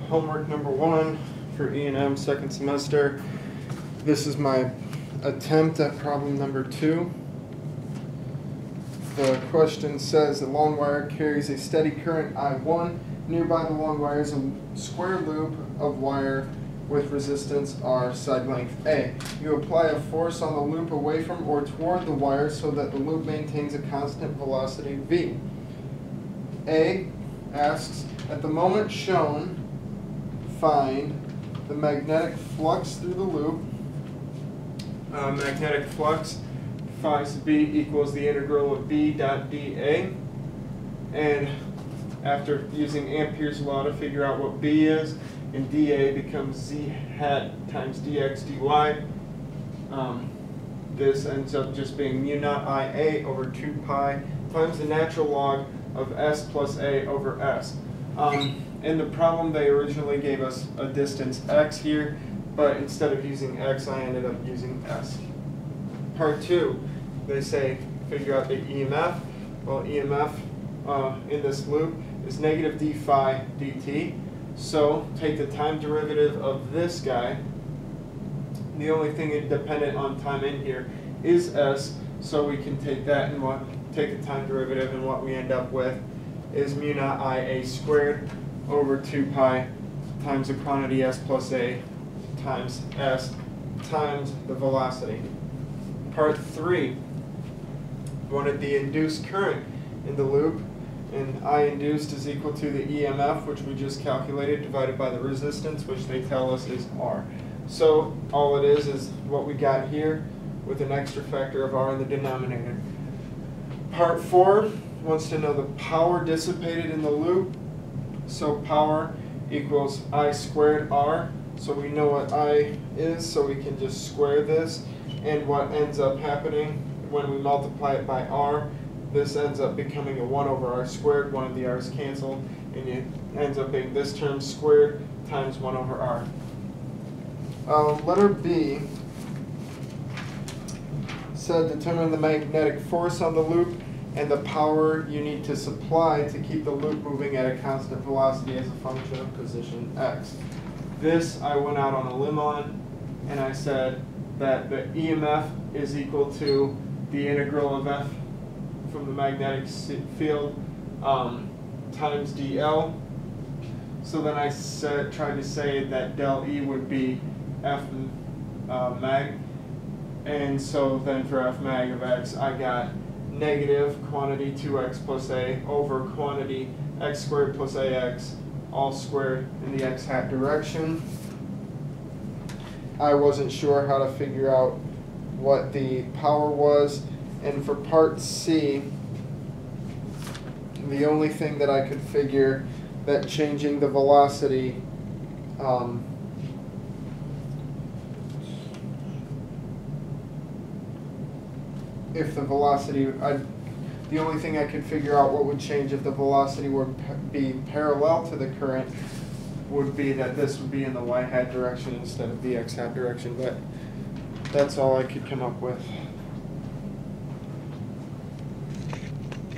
homework number 1 for E&M second semester. This is my attempt at problem number 2. The question says the long wire carries a steady current I1. Nearby the long wire is a square loop of wire with resistance R, side length A. You apply a force on the loop away from or toward the wire so that the loop maintains a constant velocity V. A asks, at the moment shown, find the magnetic flux through the loop. Magnetic flux, phi sub B equals the integral of B dot dA. And after using Ampere's law to figure out what B is, and dA becomes Z hat times dx dy. This ends up just being mu naught IA over 2 pi times the natural log of S plus A over S. In the problem, they originally gave us a distance x here, but instead of using x, I ended up using S. Part 2, they say figure out the EMF. Well, EMF in this loop is negative d phi dt. So take the time derivative of this guy. The only thing dependent on time in here is S, so we can take that and take the time derivative, and what we end up with is mu naught IA squared over 2 pi times the quantity S plus A times S times the velocity. Part 3, wanted the induced current in the loop, and I induced is equal to the EMF, which we just calculated, divided by the resistance, which they tell us is R. So all it is what we got here with an extra factor of R in the denominator. Part 4 wants to know the power dissipated in the loop. So power equals I squared R. So we know what I is, so we can just square this. And what ends up happening when we multiply it by R, this ends up becoming a 1 over R squared. One of the R's cancel, and it ends up being this term squared times 1 over R. Letter B said determine the magnetic force on the loop and the power you need to supply to keep the loop moving at a constant velocity as a function of position x. This I went out on a limb on, and I said that the EMF is equal to the integral of F from the magnetic field times dl. So then I tried to say that del E would be F mag, and so then for F mag of x, I got negative quantity 2x plus a over quantity x squared plus ax, all squared in the x hat direction. I wasn't sure how to figure out what the power was, and for part C, the only thing that I could figure that changing the velocity if the velocity, the only thing I could figure out what would change if the velocity would be parallel to the current would be that this would be in the y hat direction instead of the x hat direction, but that's all I could come up with.